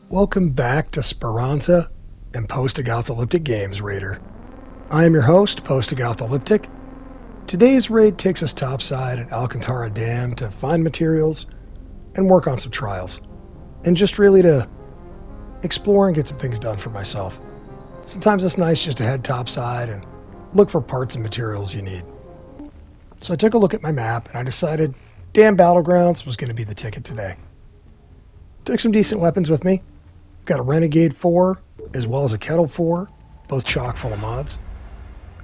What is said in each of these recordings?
Welcome back to Speranza and Postagothalyptic Games Raider. I am your host, PostagothalyptiC. Today's raid takes us topside at Alcantara Dam to find materials and work on some trials. And just really to explore and get some things done for myself. Sometimes it's nice just to head topside and look for parts and materials you need. So I took a look at my map and I decided Dam Battlegrounds was going to be the ticket today. Took some decent weapons with me. Got a Renegade 4 as well as a Kettle 4, both chock full of mods.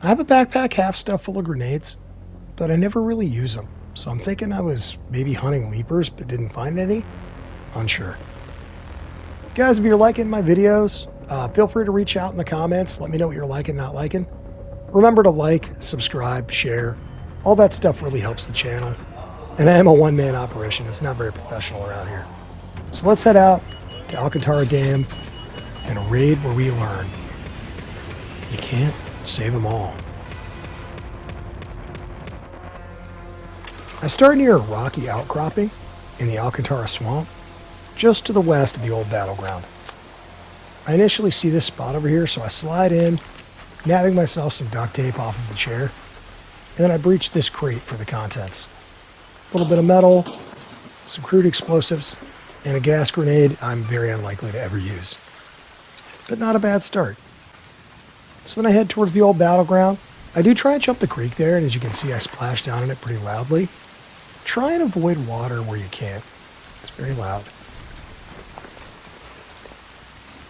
I have a backpack half stuffed full of grenades, but I never really use them. So I'm thinking I was maybe hunting leapers but didn't find any. Unsure. Guys, if you're liking my videos, feel free to reach out in the comments. Let me know what you're liking, not liking. Remember to like, subscribe, share. All that stuff really helps the channel. And I am a one-man operation. It's not very professional around here. So let's head out to Alcantara Dam and a raid where we learn you can't save them all. I start near a rocky outcropping in the Alcantara Swamp, just to the west of the old battleground. I initially see this spot over here, so I slide in, nabbing myself some duct tape off of the chair, and then I breach this crate for the contents. A little bit of metal, some crude explosives, and a gas grenade I'm very unlikely to ever use. But not a bad start. So then I head towards the old battleground. I do try and jump the creek there, and as you can see I splash down in it pretty loudly. Try and avoid water where you can. It's very loud.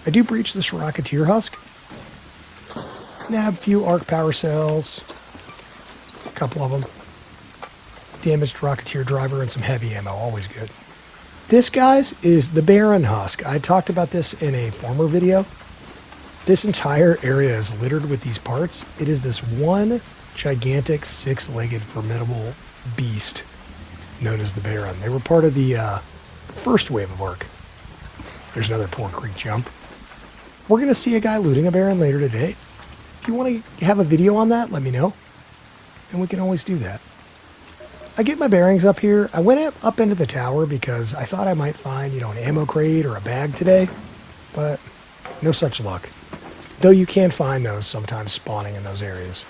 I do breach this Rocketeer husk. Nab a few arc power cells. A couple of them. Damaged Rocketeer driver and some heavy ammo, always good. This, guys, is the Baron husk. I talked about this in a former video. This entire area is littered with these parts. It is this one gigantic six-legged formidable beast known as the Baron. They were part of the first wave of work. There's another poor creek jump. We're going to see a guy looting a Baron later today. If you want to have a video on that, let me know. And we can always do that. I get my bearings up here. I went up into the tower because I thought I might find, an ammo crate or a bag today. But no such luck. Though you can find those sometimes spawning in those areas.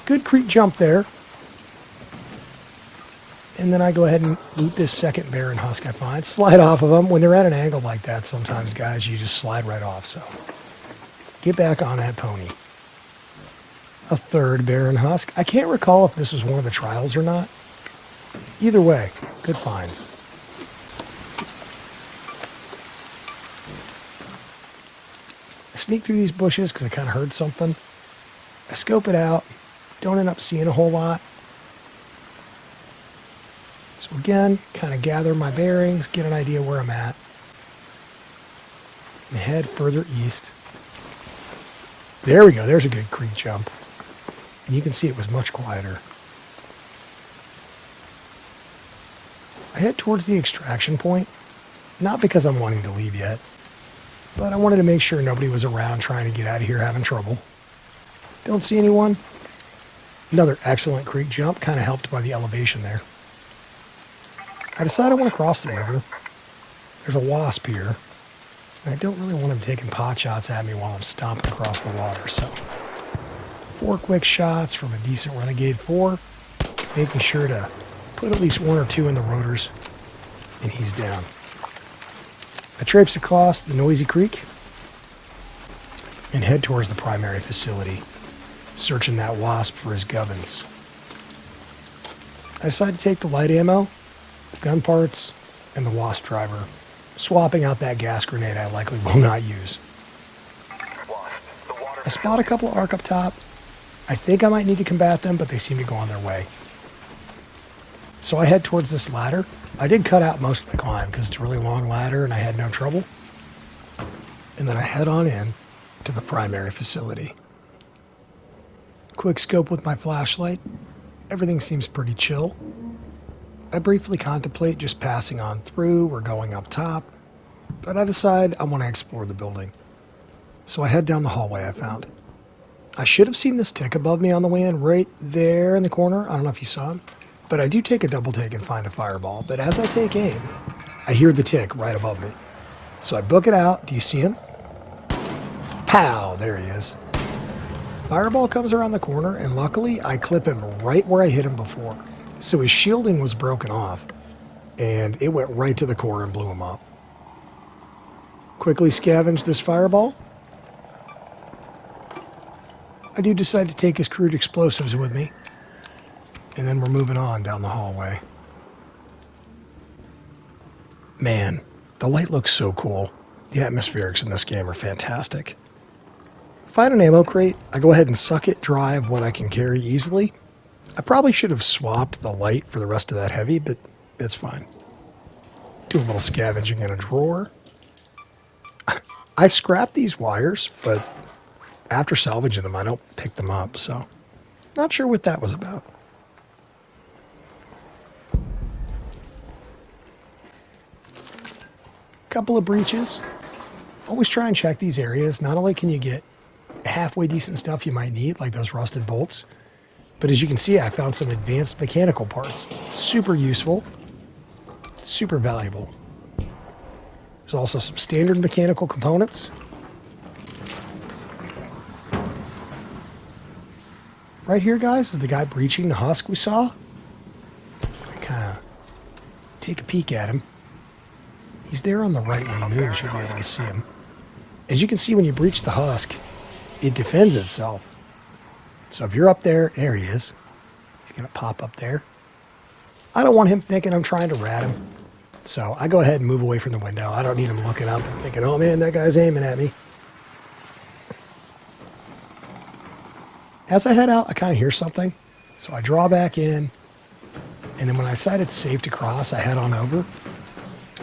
Good creek jump there. And then I go ahead and loot this second Baron husk I find. Slide off of them. When they're at an angle like that, sometimes, guys, you just slide right off. So get back on that pony. A third Baron husk. I can't recall if this was one of the trials or not. Either way, good finds. I sneak through these bushes because I kind of heard something. I scope it out. Don't end up seeing a whole lot. So again, kind of gather my bearings, get an idea where I'm at, and head further east. There we go, there's a good creek jump. And you can see it was much quieter. I head towards the extraction point, not because I'm wanting to leave yet, but I wanted to make sure nobody was around trying to get out of here having trouble. Don't see anyone. Another excellent creek jump, kind of helped by the elevation there. I decide I want to cross the river. There's a wasp here. And I don't really want him taking pot shots at me while I'm stomping across the water, so 4 quick shots from a decent Renegade 4, making sure to put at least 1 or 2 in the rotors, and he's down. I traipse across the noisy creek and head towards the primary facility, searching that wasp for his gubbins. I decide to take the light ammo, gun parts, and the wasp driver, swapping out that gas grenade I likely will not use. I spot a couple of arc up top. I think I might need to combat them, but they seem to go on their way. So I head towards this ladder. I did cut out most of the climb because it's a really long ladder and I had no trouble. And then I head on in to the primary facility. Quick scope with my flashlight. Everything seems pretty chill. I briefly contemplate just passing on through or going up top, but I decide I want to explore the building. So I head down the hallway I found. I should have seen this tick above me on the way in, right there in the corner. I don't know if you saw him, but I do take a double take and find a fireball. But as I take aim, I hear the tick right above me. So I book it out. Do you see him? Pow! There he is. Fireball comes around the corner, and luckily I clip him right where I hit him before. So his shielding was broken off, and it went right to the core and blew him up. Quickly scavenge this fireball. I do decide to take his crude explosives with me, and then we're moving on down the hallway. Man, the light looks so cool. The atmospherics in this game are fantastic. Find an ammo crate, I go ahead and suck it dry of what I can carry easily. I probably should have swapped the light for the rest of that heavy, but it's fine. Do a little scavenging in a drawer. I scrap these wires, but after salvaging them, I don't pick them up, so not sure what that was about. Couple of breaches. Always try and check these areas. Not only can you get halfway decent stuff you might need, like those rusted bolts, but as you can see, I found some advanced mechanical parts. Super useful, super valuable. There's also some standard mechanical components. Right here, guys, is the guy breaching the husk we saw. Kind of take a peek at him. He's there on the right when you move, you'll be able to see him. As you can see, when you breach the husk, it defends itself. So if you're up there, there he is. He's going to pop up there. I don't want him thinking I'm trying to rat him. So I go ahead and move away from the window. I don't need him looking up and thinking, oh man, that guy's aiming at me. As I head out, I kind of hear something. So I draw back in. And then when I decide it's safe to cross, I head on over.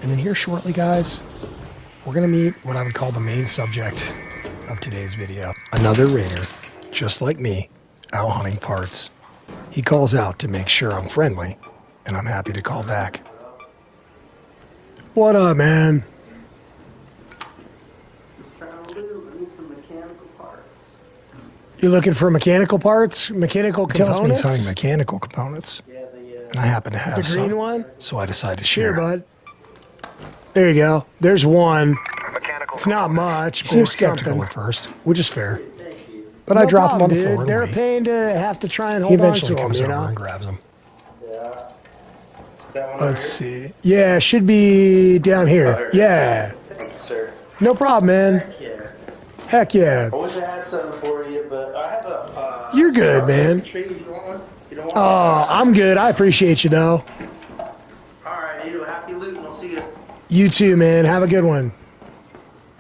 And then here shortly, guys, we're going to meet what I would call the main subject of today's video. Another raider, just like me, out hunting parts. He calls out to make sure I'm friendly, and I'm happy to call back. What up, man? You looking for mechanical parts? Mechanical components? Tells me he's hunting mechanical components. And I happen to have some. The green one? So I decided to share. Here, bud. There you go. There's one. It's not much. He seems skeptical at first, which is fair. But I drop him on the floor. They're a pain to have to try and hold on to. He eventually comes over and grabs them. Yeah. Let's see. Yeah, should be down here. Yeah. Thank you, sir. No problem, man. Heck yeah. Heck yeah. I wish I had something for you, but I have a... You're good, man. You want one? You don't want one? I'm good. I appreciate you, though. Alright, dude. Happy looting. I'll see you. You too, man. Have a good one.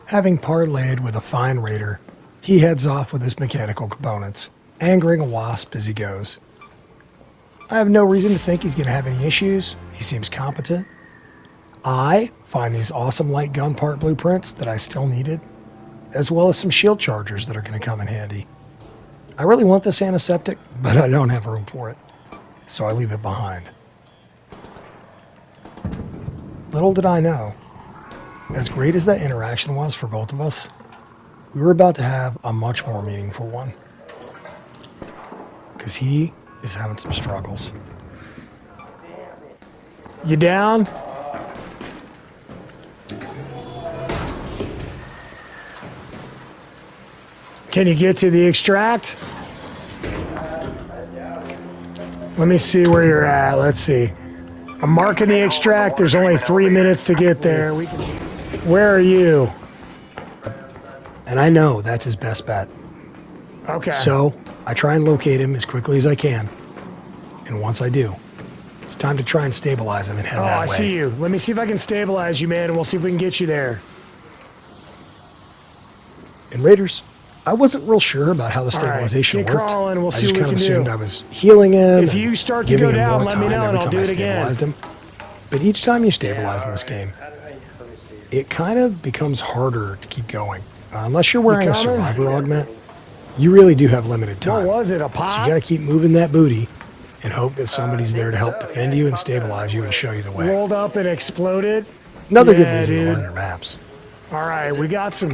Having parlayed with a fine raider, he heads off with his mechanical components, angering a wasp as he goes. I have no reason to think he's going to have any issues. He seems competent. I find these awesome light gun part blueprints that I still needed, as well as some shield chargers that are going to come in handy. I really want this antiseptic, but I don't have room for it, so I leave it behind. Little did I know, as great as that interaction was for both of us, we were about to have a much more meaningful one. Because he is having some struggles. You down? Can you get to the extract? Let me see where you're at. Let's see. I'm marking the extract. There's only 3 minutes to get there. Where are you? And I know that's his best bet. Okay. So I try and locate him as quickly as I can. And once I do, it's time to try and stabilize him and head that way. Oh, I see you. Let me see if I can stabilize you, man, and we'll see if we can get you there. And Raiders, I wasn't real sure about how the stabilization worked. Crawling, we'll see I just kind of assumed I was healing him. If you start to go down, let me know and I'll do it again. Him. But each time you stabilize in this game, it kind of becomes harder to keep going. Unless you're wearing a survivor augment, you really do have limited time. What was it, a pop? So you got to keep moving that booty and hope that somebody's there to help defend you and stabilize you and show you the way. Rolled up and exploded. Another good reason to learn your maps. All right, we got some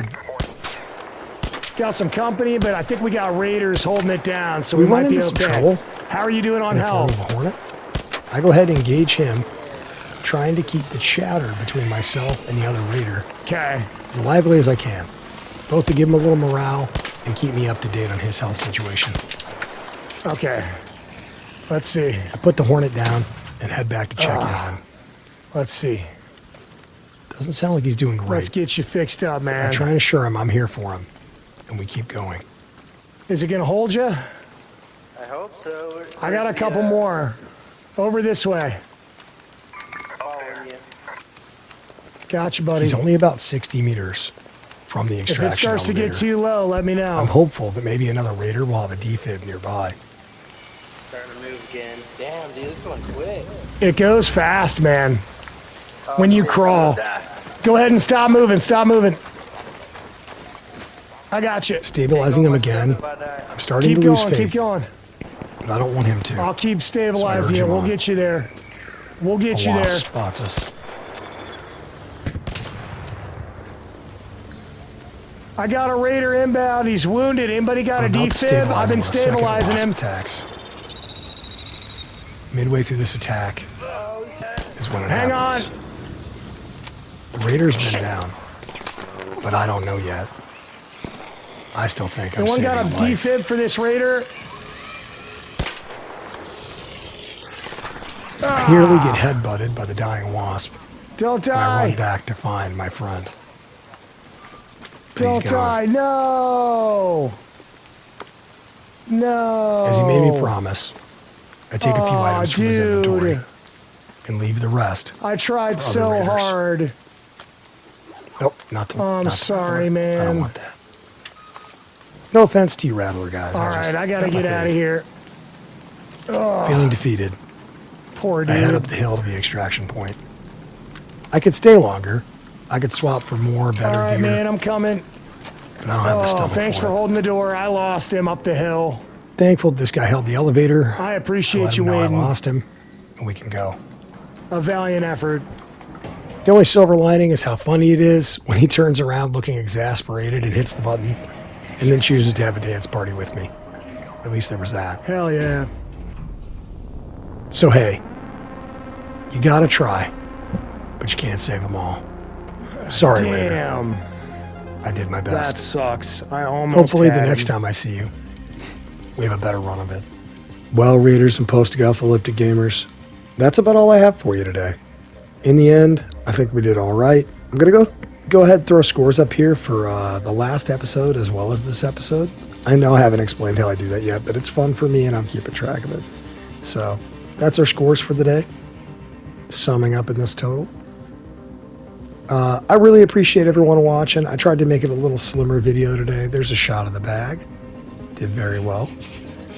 company, but I think we got raiders holding it down, so we might be okay. How are you doing on health? I go ahead and engage him. trying to keep the chatter between myself and the other raider Okay. as lively as I can, both to give him a little morale and keep me up to date on his health situation. Okay. Let's see. I put the Hornet down and head back to check in on him. Let's see. Doesn't sound like he's doing great. Let's get you fixed up, man. I try and assure him I'm here for him, and we keep going. Is it gonna hold you? I hope so. I got a couple more. Over this way. Following you. Gotcha, buddy. He's only about 60 meters from the If extraction it starts to get elevator. too low, let me know. I'm hopeful that maybe another raider will have a defib nearby. Starting to move again. Damn, dude, it's going quick. It goes fast, man. When you shit, crawl. I'm gonna die. Go ahead and stop moving. Stop moving. I got you. Stabilizing him again. If I die. I'm starting Keep to lose going. faith, Keep going. but I don't want him to. I'll keep stabilizing urge you. him We'll on. get you there. We'll A get you wasp there. spots us. I got a raider inbound. He's wounded. Anybody got a I'm about to defib? stabilize I've been him when a second stabilizing wasp him. attacks. Midway through this attack is when it Hang happens. The raider's been down, but I don't know yet. I still think I'm Anyone saving got a a life. defib for this raider? I nearly get headbutted by the dying wasp, Don't and I run die. back to find my friend. But he's Don't gone. die. No. No. As he made me promise, I take a few Aw, items from his inventory dude. and leave the rest. I tried for other so raiders. hard. Nope, not to. Oh, I'm not to sorry, I man. don't want that. No offense to you, Rattler guys. All right, I gotta got my get out of thing. here. Oh, Feeling defeated, poor I head up dude. the hill to the extraction point. I could stay longer. I could swap for more, All better right, gear, man, I'm coming. but I don't have the Oh, stomach thanks for it. holding the door. I lost him up the hill. Thankful this guy held the elevator. I I appreciate let you him know I waiting. lost him, and we can go. A valiant effort. The only silver lining is how funny it is when he turns around looking exasperated and hits the button, and then chooses to have a dance party with me. At least there was that. Hell yeah. So hey, you gotta try, but you can't save them all. Sorry, Raider. Damn. I did my That best. sucks. I almost Hopefully the had next him. time I see you, we have a better run of it. Well, Raiders and Postagothalyptic gamers, that's about all I have for you today. In the end, I think we did all right. I'm gonna go ahead and throw scores up here for the last episode as well as this episode. I know I haven't explained how I do that yet, but it's fun for me and I'm keeping track of it. So that's our scores for the day, summing up in this total. I really appreciate everyone watching. I tried to make it a little slimmer video today. There's a shot of the bag. Did very well.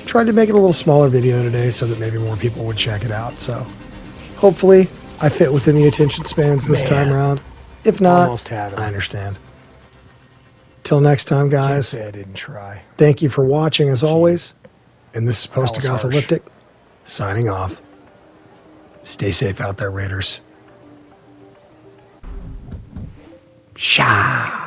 Tried to make it a little smaller video today so that maybe more people would check it out. So hopefully I fit within the attention spans this time Man. around. If not, Almost had him. I understand. Till next time, Can't guys. say I didn't try. Thank you for watching as always. And this is That was harsh. Postagothalyptic signing off. Stay safe out there, Raiders. Sha.